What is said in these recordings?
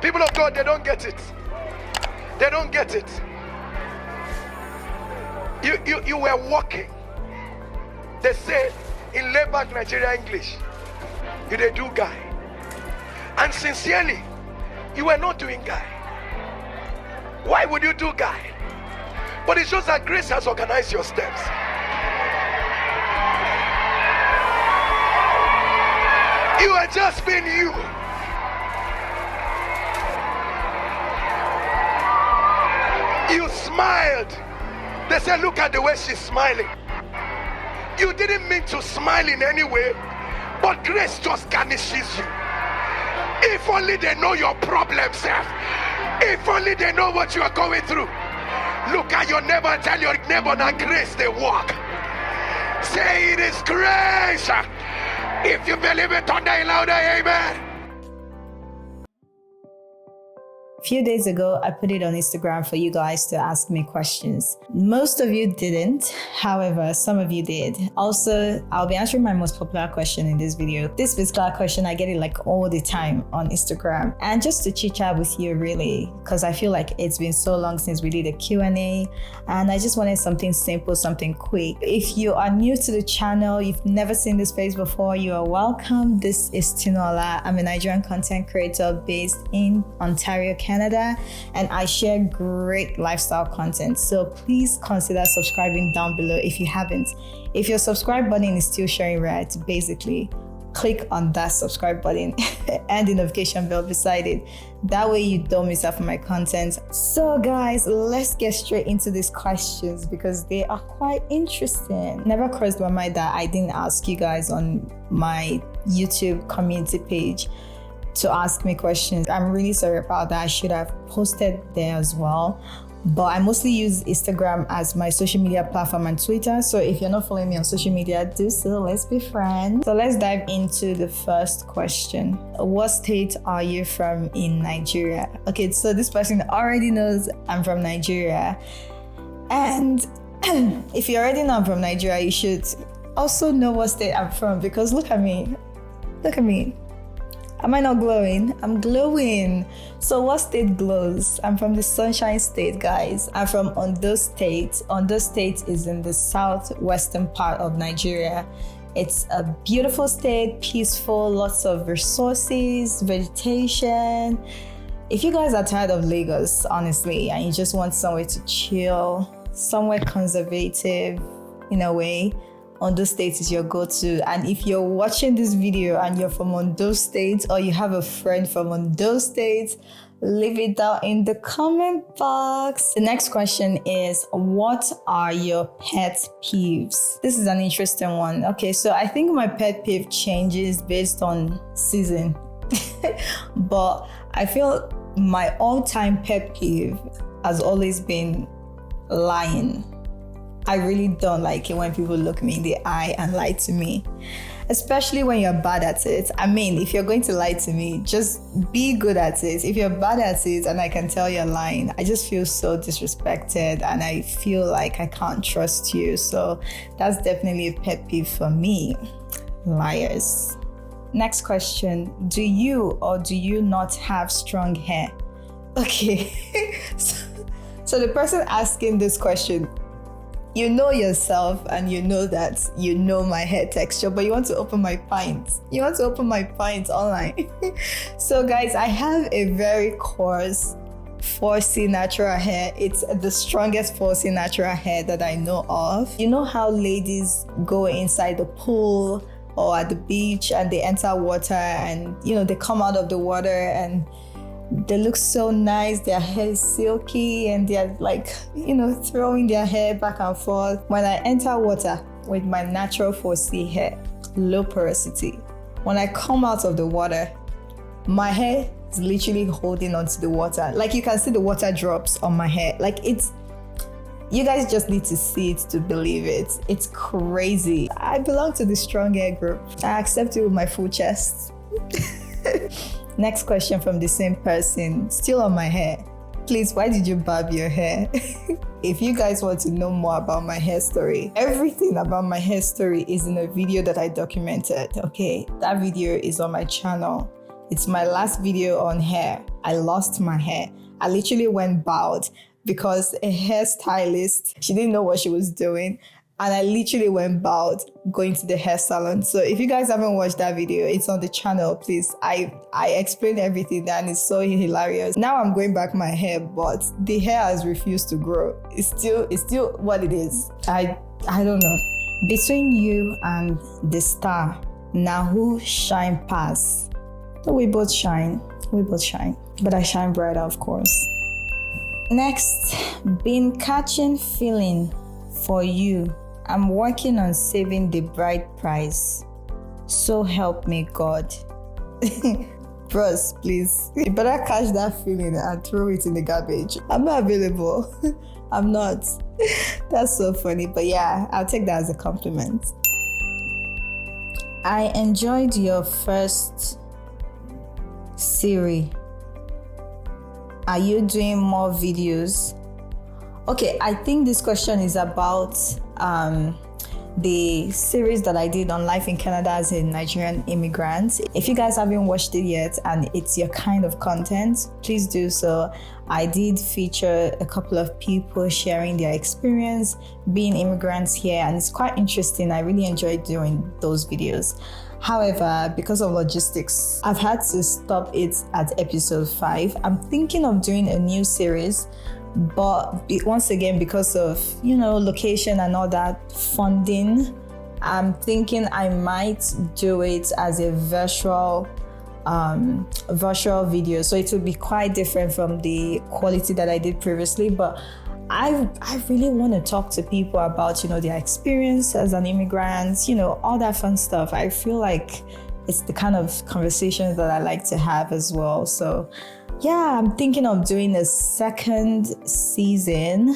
People of God, they don't get it. They don't get it. You were walking. They say in laid-back Nigerian English, you they do guy. And sincerely, you were not doing guy. Why would you do guy? But it shows that grace has organized your steps. You are just being you. You smiled. They said, look at the way she's smiling. You didn't mean to smile in any way, but grace just garnishes you. If only they know your problem, self. If only they know what you are going through. Look at your neighbor and tell your neighbor that grace they walk. Say it is grace. If you believe it, thunder a louder amen. A few days ago, I put it on Instagram for you guys to ask me questions. Most of you didn't. However, some of you did. Also, I'll be answering my most popular question in this video. This particular question, I get it like all the time on Instagram. And just to chit chat with you really, because I feel like it's been so long since we did a Q&A, and I just wanted something simple, something quick. If you are new to the channel, you've never seen this face before, you are welcome. This is Tinuola. I'm a Nigerian content creator based in Ontario, Canada, and I share great lifestyle content. So please consider subscribing down below if you haven't. If your subscribe button is still showing red, basically click on that subscribe button and the notification bell beside it. That way you don't miss out on my content. So guys, let's get straight into these questions because they are quite interesting. Never crossed my mind that I didn't ask you guys on my YouTube community page to ask me questions. I'm really sorry about that. I should have posted there as well. But I mostly use Instagram as my social media platform and Twitter. So if you're not following me on social media, do so. Let's be friends. So let's dive into the first question. What state are you from in Nigeria? Okay, so this person already knows I'm from Nigeria. And if you already know I'm from Nigeria, you should also know what state I'm from because look at me. Look at me. Am I not glowing? I'm glowing. So what state glows? I'm from the Sunshine State, guys. I'm from Ondo State. Ondo State is in the southwestern part of Nigeria. It's a beautiful state, peaceful, lots of resources, vegetation. If you guys are tired of Lagos, honestly, and you just want somewhere to chill, somewhere conservative in a way, Ondo State is your go-to. And if you're watching this video and you're from Ondo State or you have a friend from Ondo State, leave it down in the comment box. The next question is, what are your pet peeves? This is an interesting one. Okay, so I think my pet peeve changes based on season. But I feel my all-time pet peeve has always been lying. I really don't like it when people look me in the eye and lie to me, especially when you're bad at it. I mean, if you're going to lie to me, just be good at it. If you're bad at it and I can tell you're lying, I just feel so disrespected and I feel like I can't trust you. So that's definitely a pet peeve for me. Liars. Next question. Do you or do you not have strong hair? Okay. So the person asking this question, you know yourself and you know that you know my hair texture, but you want to open my pints. You want to open my pints online. So guys, I have a very coarse 4C natural hair. It's the strongest 4C natural hair that I know of. You know how ladies go inside the pool or at the beach and they enter water and they come out of the water and they look so nice, their hair is silky and they're like, throwing their hair back and forth. When I enter water with my natural 4C hair, low porosity, when I come out of the water, my hair is literally holding onto the water. Like you can see the water drops on my hair. Like you guys just need to see it to believe it. It's crazy. I belong to the strong hair group. I accept it with my full chest. Next question from the same person, still on my hair. Please, why did you barb your hair? If you guys want to know more about my hair story, everything about my hair story is in a video that I documented. Okay, that video is on my channel. It's my last video on hair. I lost my hair. I literally went bald because a hairstylist, she didn't know what she was doing. And I literally went bald going to the hair salon. So if you guys haven't watched that video, it's on the channel, please. I explained everything there and it's so hilarious. Now I'm going back my hair, but the hair has refused to grow. It's still what it is. I don't know. Between you and the star, now who shine past? We both shine. But I shine brighter, of course. Next, been catching feeling for you. I'm working on saving the bride price. So help me God. Bros, please. You better catch that feeling and throw it in the garbage. I'm not available. I'm not. That's so funny. But yeah, I'll take that as a compliment. I enjoyed your first series. Are you doing more videos? Okay, I think this question is about the series that I did on life in Canada as a Nigerian immigrant. If you guys haven't watched it yet and it's your kind of content, please do so. I did feature a couple of people sharing their experience being immigrants here, and it's quite interesting. I really enjoyed doing those videos. However, because of logistics, I've had to stop it at episode 5. I'm thinking of doing a new series, but once again, because of, location and all that funding, I'm thinking I might do it as a virtual video. So it will be quite different from the quality that I did previously, but I really want to talk to people about, their experience as an immigrant, all that fun stuff. I feel like it's the kind of conversations that I like to have as well. So yeah, I'm thinking of doing a second season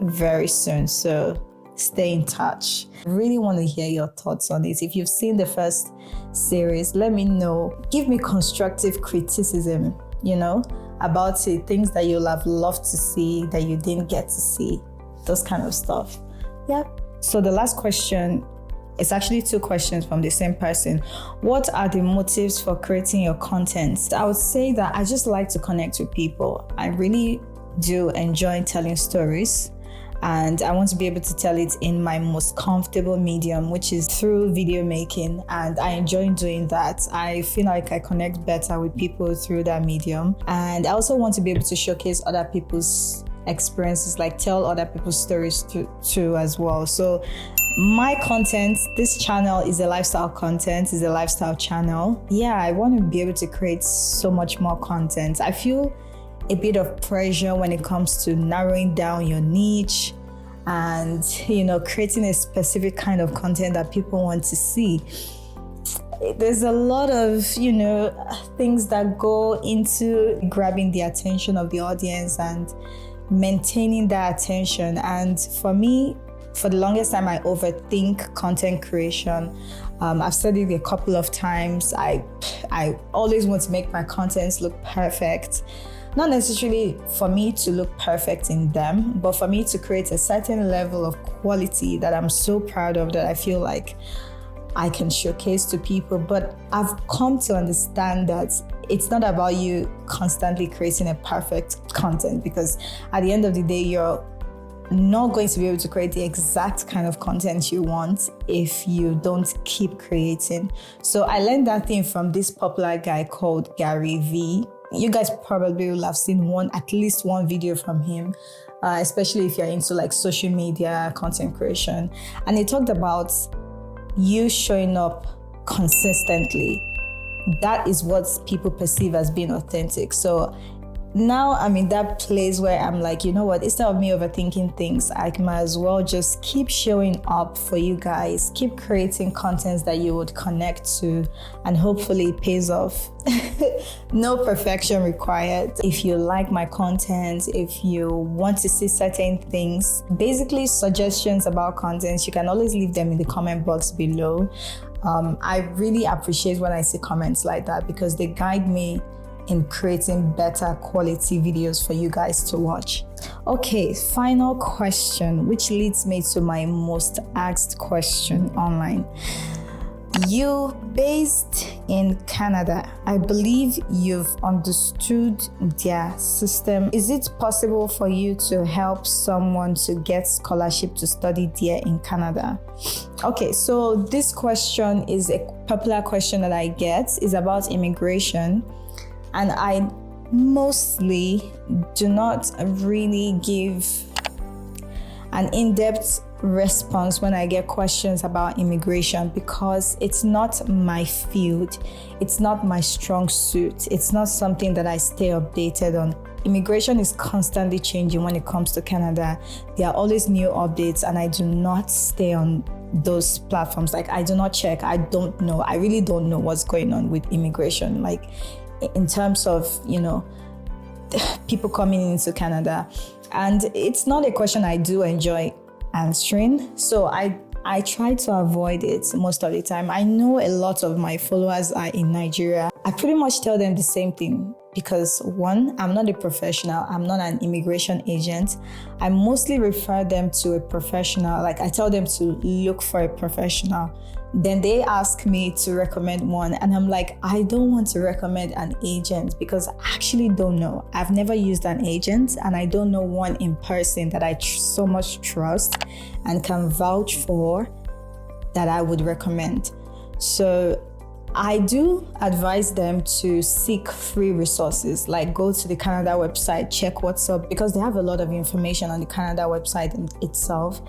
very soon. So stay in touch. I really want to hear your thoughts on it. If you've seen the first series, let me know. Give me constructive criticism, about it, things that you'll have loved to see that you didn't get to see, those kind of stuff. Yeah. So the last question, it's actually 2 questions from the same person. What are the motives for creating your content? I would say that I just like to connect with people. I really do enjoy telling stories, and I want to be able to tell it in my most comfortable medium, which is through video making, and I enjoy doing that. I feel like I connect better with people through that medium, and I also want to be able to showcase other people's experiences, like tell other people's stories too as well. So my content, this channel is a lifestyle content, is a lifestyle channel. Yeah, I want to be able to create so much more content. I feel a bit of pressure when it comes to narrowing down your niche and, creating a specific kind of content that people want to see. There's a lot of, things that go into grabbing the attention of the audience and maintaining that attention. And for me, for the longest time, I overthink content creation. I've said it a couple of times. I always want to make my contents look perfect. Not necessarily for me to look perfect in them, but for me to create a certain level of quality that I'm so proud of, that I feel like I can showcase to people. But I've come to understand that it's not about you constantly creating a perfect content, because at the end of the day, you're not going to be able to create the exact kind of content you want if you don't keep creating. So I learned that thing from this popular guy called Gary V. You guys probably will have seen at least one video from him, especially if you're into like social media content creation. And he talked about you showing up consistently. That is what people perceive as being authentic. So now I'm in that place where I'm like, you know what, instead of me overthinking things, I might as well just keep showing up for you guys, keep creating contents that you would connect to, and hopefully it pays off. No perfection required. If you like my content, if you want to see certain things, basically suggestions about content, you can always leave them in the comment box below. I really appreciate when I see comments like that, because they guide me in creating better quality videos for you guys to watch. Okay, final question, which leads me to my most asked question online. You based in Canada. I believe you've understood their system. Is it possible for you to help someone to get scholarship to study there in Canada? Okay, so this question is a popular question that I get. It's about immigration, and I mostly do not really give an in-depth response when I get questions about immigration, because it's not my field, it's not my strong suit, it's not something that I stay updated on. Immigration is constantly changing when it comes to Canada. There are always new updates, and I do not stay on those platforms. Like, I do not check. I don't know. I really don't know what's going on with immigration, like in terms of, people coming into Canada. And it's not a question I do enjoy answering, so I try to avoid it most of the time. I know a lot of my followers are in Nigeria. I pretty much tell them the same thing, because one, I'm not a professional, I'm not an immigration agent. I mostly refer them to a professional. Like, I tell them to look for a professional. Then they ask me to recommend one, and I'm like, I don't want to recommend an agent because I actually don't know. I've never used an agent, and I don't know one in person that I so much trust and can vouch for that I would recommend. So I do advise them to seek free resources, like go to the Canada website, check what's up, because they have a lot of information on the Canada website itself.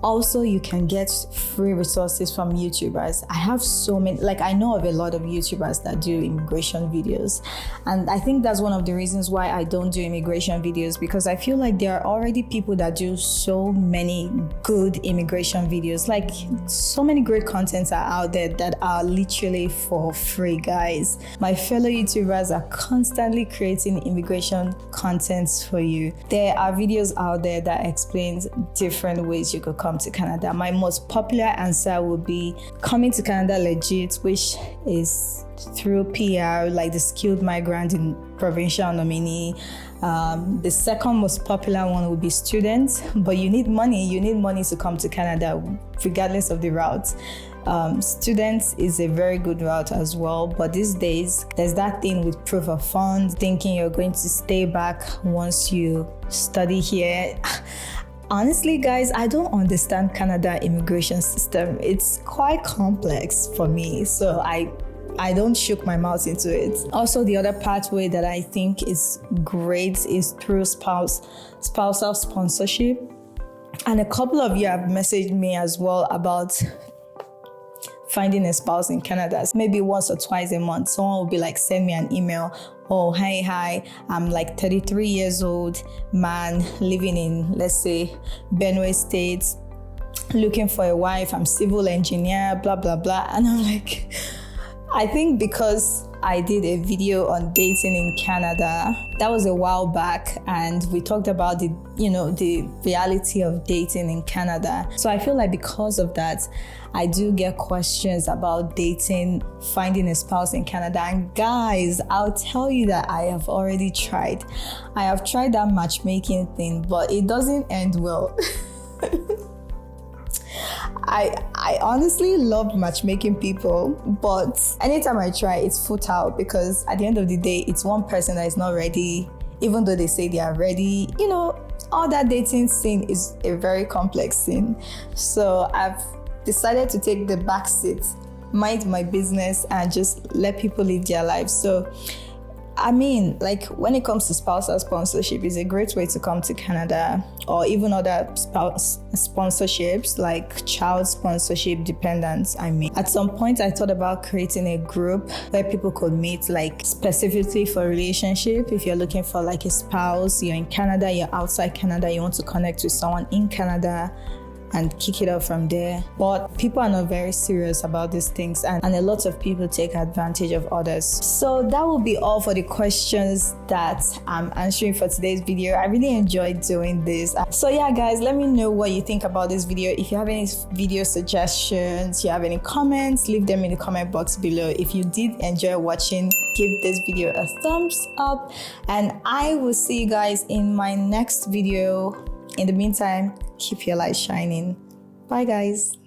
Also, you can get free resources from YouTubers. I have so many, like, I know of a lot of YouTubers that do immigration videos. And I think that's one of the reasons why I don't do immigration videos, because I feel like there are already people that do so many good immigration videos. Like, so many great contents are out there that are literally for free, guys. My fellow YouTubers are constantly creating immigration contents for you. There are videos out there that explains different ways you could come to Canada. My most popular answer would be coming to Canada legit, which is through PR, like the skilled migrant in provincial nominee. The second most popular one would be students, but you need money. You need money to come to Canada, regardless of the route. Students is a very good route as well, but these days there's that thing with proof of funds, thinking you're going to stay back once you study here. Honestly, guys, I don't understand Canada immigration system. It's quite complex for me, so I don't shook my mouth into it. Also, the other pathway that I think is great is through spousal sponsorship. And a couple of you have messaged me as well about finding a spouse in Canada. Maybe once or twice a month, someone will be like, send me an email. Oh, hi, I'm like 33 years old, man, living in, let's say, Benue State, looking for a wife, I'm civil engineer, blah, blah, blah. And I'm like, I think because I did a video on dating in Canada, that was a while back, and we talked about the reality of dating in Canada. So I feel like because of that, I do get questions about dating, finding a spouse in Canada. And guys, I'll tell you that I have already tried. I have tried that matchmaking thing, but it doesn't end well. I honestly love matchmaking people, but anytime I try, it's futile, because at the end of the day, it's one person that is not ready, even though they say they are ready. All that dating scene is a very complex scene. So I've decided to take the back seat, mind my business, and just let people live their lives. So I mean, like, when it comes to spousal sponsorship, it's a great way to come to Canada, or even other spouse sponsorships like child sponsorship, dependents. At some point, I thought about creating a group where people could meet, like, specifically for relationship. If you're looking for like a spouse, you're in Canada, you're outside Canada, you want to connect with someone in Canada and kick it up from there. But people are not very serious about these things, and a lot of people take advantage of others. So that will be all for the questions that I'm answering for today's video. I really enjoyed doing this. So yeah, guys, let me know what you think about this video. If you have any video suggestions, you have any comments, leave them in the comment box below. If you did enjoy watching, give this video a thumbs up, and I will see you guys in my next video. In the meantime, keep your light shining. Bye, guys.